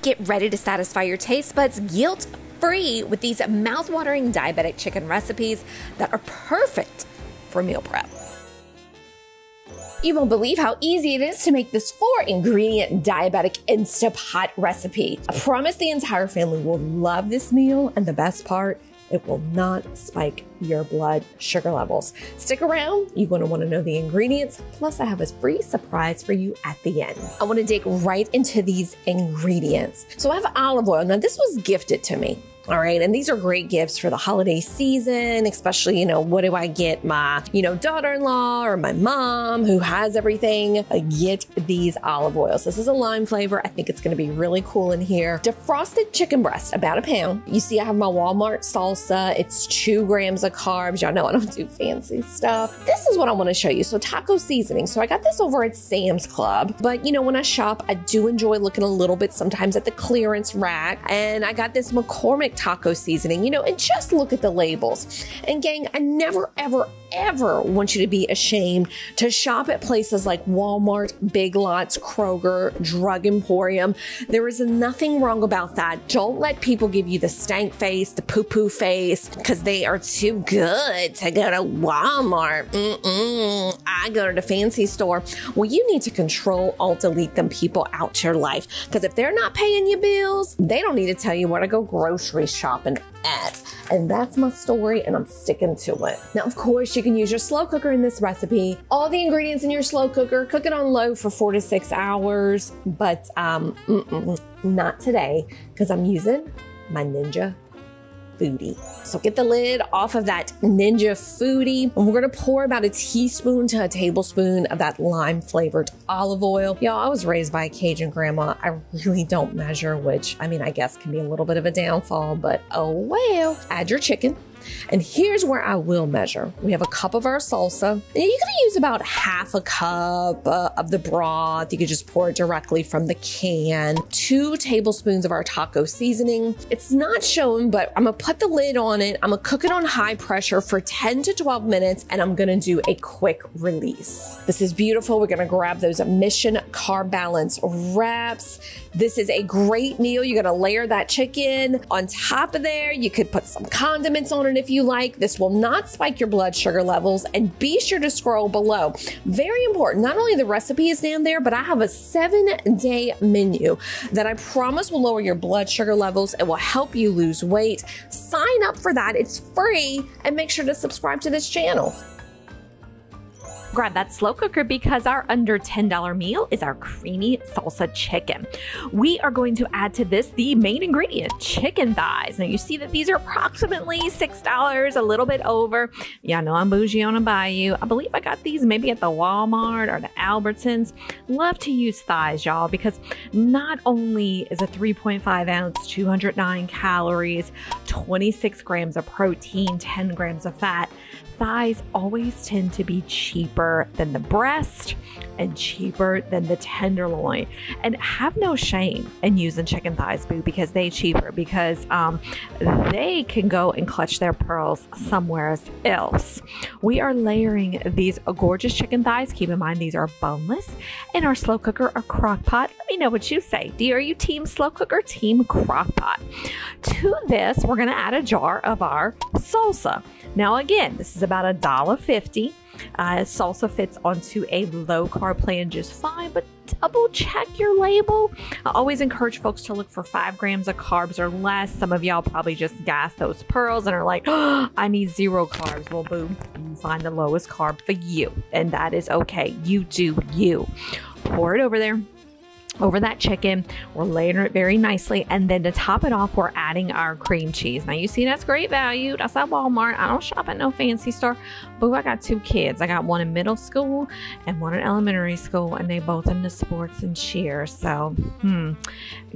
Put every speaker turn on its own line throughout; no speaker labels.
Get ready to satisfy your taste buds guilt-free with these mouth-watering diabetic chicken recipes that are perfect for meal prep. You won't believe how easy it is to make this 4-ingredient diabetic Instapot recipe. I promise the entire family will love this meal, and the best part, it will not spike your blood sugar levels. Stick around, you're gonna wanna know the ingredients, plus I have a free surprise for you at the end. I wanna dig right into these ingredients. So I have olive oil. Now this was gifted to me. All right, and these are great gifts for the holiday season, especially, what do I get my, daughter-in-law or my mom who has everything? I get these olive oils. This is a lime flavor. I think it's gonna be really cool in here. Defrosted chicken breast, about a pound. You see I have my Walmart salsa. It's 2 grams of carbs. Y'all know I don't do fancy stuff. This is what I wanna show you. So taco seasoning. So I got this over at Sam's Club, but when I shop, I do enjoy looking a little bit sometimes at the clearance rack. And I got this McCormick taco seasoning, and just look at the labels. And gang, I never, ever, ever want you to be ashamed to shop at places like Walmart, Big Lots, Kroger, Drug Emporium. There is nothing wrong about that. Don't let people give you the stank face, the poo-poo face, because they are too good to go to Walmart. I go to the fancy store. Well, you need to control, alt, delete them people out your life, because if they're not paying you bills, they don't need to tell you where to go grocery shopping at. And that's my story, and I'm sticking to it. Now, of course, you can use your slow cooker in this recipe. All the ingredients in your slow cooker, cook it on low for 4 to 6 hours, but not today, because I'm using my Ninja Foodie. So get the lid off of that Ninja Foodie, and we're gonna pour about a teaspoon to a tablespoon of that lime flavored olive oil. Y'all, I was raised by a Cajun grandma. I really don't measure, which I guess can be a little bit of a downfall, but oh well. Add your chicken. And here's where I will measure. We have a cup of our salsa. And you can use about half a cup of the broth. You could just pour it directly from the can. 2 tablespoons of our taco seasoning. It's not shown, but I'm gonna put the lid on it. I'm gonna cook it on high pressure for 10 to 12 minutes, and I'm gonna do a quick release. This is beautiful. We're gonna grab those Mission Carb Balance wraps. This is a great meal. You're gonna layer that chicken on top of there. You could put some condiments on it if you like. This will not spike your blood sugar levels, and be sure to scroll below. Very important. Not only the recipe is down there, but I have a 7-day menu that I promise will lower your blood sugar levels. It will help you lose weight. Sign up for that. It's free, and make sure to subscribe to this channel. Grab that slow cooker, because our under $10 meal is our creamy salsa chicken. We are going to add to this the main ingredient, chicken thighs. Now you see that these are approximately $6, a little bit over. Yeah, I know I'm bougie on a bayou. I believe I got these maybe at the Walmart or the Albertsons. Love to use thighs, y'all, because not only is a 3.5 ounce, 209 calories, 26 grams of protein, 10 grams of fat, thighs always tend to be cheaper than the breast and cheaper than the tenderloin. And have no shame in using chicken thighs, boo, because they cheaper, because they can go and clutch their pearls somewhere else. We are layering these gorgeous chicken thighs. Keep in mind, these are boneless in our slow cooker or crock pot. Let me know what you say. Are you team slow cooker, team crock pot? To this, we're gonna add a jar of our salsa. Now again, this is about $1.50. Salsa fits onto a low carb plan just fine, but double check your label. I always encourage folks to look for 5 grams of carbs or less. Some of y'all probably just gas those pearls and are like, oh, I need 0 carbs. Well, boom, you find the lowest carb for you, and that is okay. You do you. Pour it over there. Over that chicken, we're layering it very nicely, and then to top it off, we're adding our cream cheese. Now you see that's great value. That's at Walmart. I don't shop at no fancy store, but I got 2 kids. I got one in middle school and one in elementary school, and they both into sports and cheer. So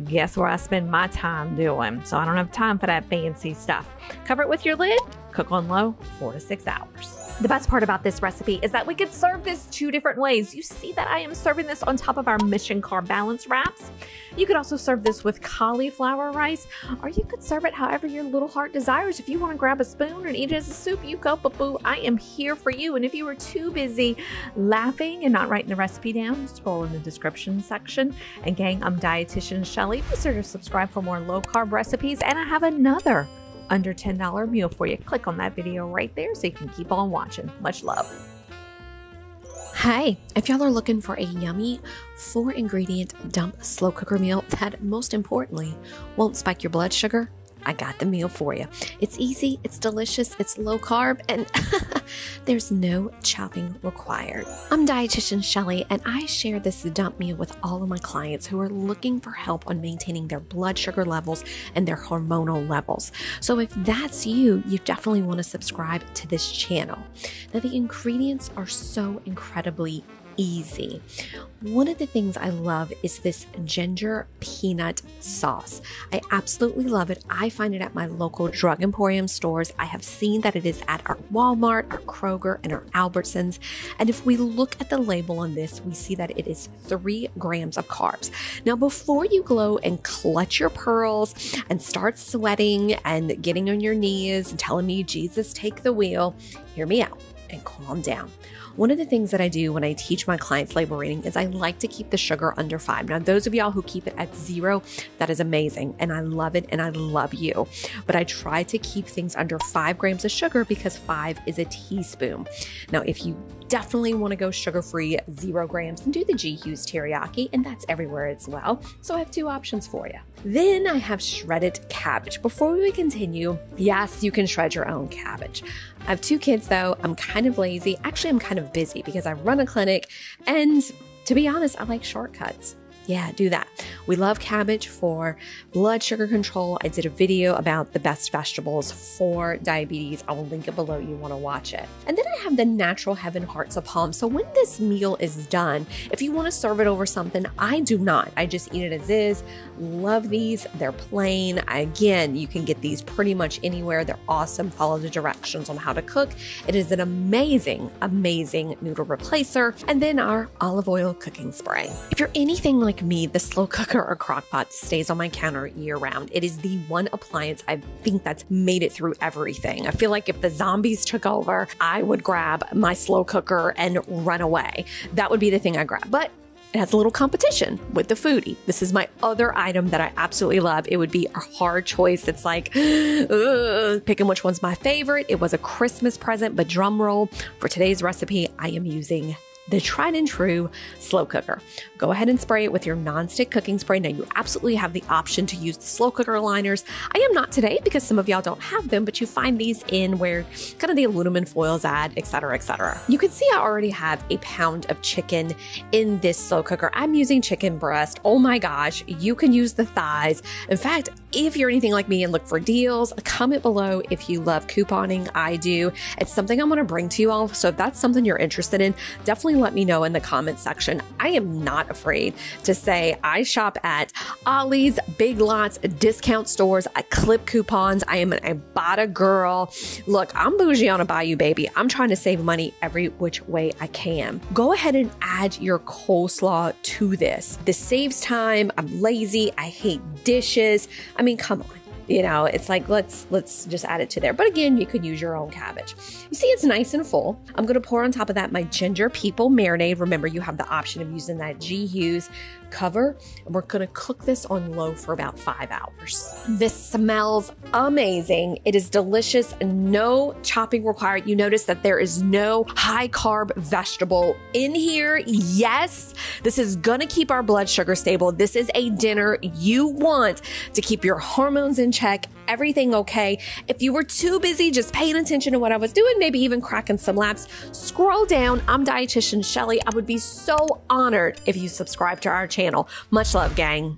guess where I spend my time doing? So I don't have time for that fancy stuff. Cover it with your lid, cook on low 4 to 6 hours.
The best part about this recipe is that we could serve this 2 different ways. You see that I am serving this on top of our Mission Carb Balance wraps. You could also serve this with cauliflower rice, or you could serve it however your little heart desires. If you want to grab a spoon and eat it as a soup, you go, boo-boo. I am here for you. And if you were too busy laughing and not writing the recipe down, scroll in the description section. And gang, I'm Dietitian Shelly. Be sure to subscribe for more low-carb recipes, and I have another under $10 meal for you. Click on that video right there so you can keep on watching. Much love.
Hey, if y'all are looking for a yummy 4-ingredient dump slow cooker meal that most importantly won't spike your blood sugar, I got the meal for you. It's easy, it's delicious, it's low carb, and there's no chopping required. I'm Dietitian Shelly, and I share this dump meal with all of my clients who are looking for help on maintaining their blood sugar levels and their hormonal levels. So if that's you, you definitely want to subscribe to this channel. Now, the ingredients are so incredibly easy. One of the things I love is this ginger peanut sauce. I absolutely love it. I find it at my local drug emporium stores. I have seen that it is at our Walmart, our Kroger, and our Albertsons. And if we look at the label on this, we see that it is 3 grams of carbs. Now, before you go and clutch your pearls and start sweating and getting on your knees and telling me, Jesus, take the wheel, hear me out and calm down. One of the things that I do when I teach my clients label reading is I like to keep the sugar under 5. Now, those of y'all who keep it at 0, that is amazing. And I love it. And I love you. But I try to keep things under 5 grams of sugar because 5 is a teaspoon. Now, if you definitely want to go sugar-free, 0 grams, and do the G Hughes teriyaki, and that's everywhere as well. So I have 2 options for you. Then I have shredded cabbage. Before we continue, yes, you can shred your own cabbage. I have 2 kids though. I'm kind of lazy. Actually, I'm kind of busy because I run a clinic, and to be honest, I like shortcuts. Yeah, do that. We love cabbage for blood sugar control. I did a video about the best vegetables for diabetes. I will link it below. You want to watch it. And then I have the Natural Heaven Hearts of Palm. So when this meal is done, if you want to serve it over something, I do not. I just eat it as is. Love these. They're plain. Again, you can get these pretty much anywhere. They're awesome. Follow the directions on how to cook. It is an amazing, amazing noodle replacer. And then our olive oil cooking spray. If you're anything like me, the slow cooker or crock pot stays on my counter year round. It is the one appliance I think that's made it through everything. I feel like if the zombies took over, I would grab my slow cooker and run away. That would be the thing I grab. But it has a little competition with the foodie. This is my other item that I absolutely love. It would be a hard choice. It's like, picking which one's my favorite. It was a Christmas present, but drum roll, for today's recipe, I am using the tried and true slow cooker. Go ahead and spray it with your nonstick cooking spray. Now, you absolutely have the option to use the slow cooker liners. I am not today because some of y'all don't have them, but you find these in where kind of the aluminum foil's at, etc., etc. You can see I already have a pound of chicken in this slow cooker. I'm using chicken breast. Oh my gosh, you can use the thighs. In fact, if you're anything like me and look for deals, comment below if you love couponing. I do. It's something I'm going to bring to you all. So if that's something you're interested in, definitely let me know in the comment section. I am not afraid to say I shop at Ollie's, Big Lots, discount stores. I clip coupons. I am an Ibotta girl. Look, I'm bougie on a Bayou, baby. I'm trying to save money every which way I can. Go ahead and add your coleslaw to this. This saves time. I'm lazy. I hate dishes. I mean, come on. You know, it's like, let's just add it to there. But again, you could use your own cabbage. You see, it's nice and full. I'm going to pour on top of that my ginger people marinade. Remember, you have the option of using that G Hughes cover. And we're going to cook this on low for about 5 hours. This smells amazing. It is delicious. No chopping required. You notice that there is no high carb vegetable in here. Yes, this is going to keep our blood sugar stable. This is a dinner you want to keep your hormones in check, everything okay. If you were too busy just paying attention to what I was doing, maybe even cracking some laps, scroll down. I'm Dietitian Shelly. I would be so honored if you subscribe to our channel. Much love, gang.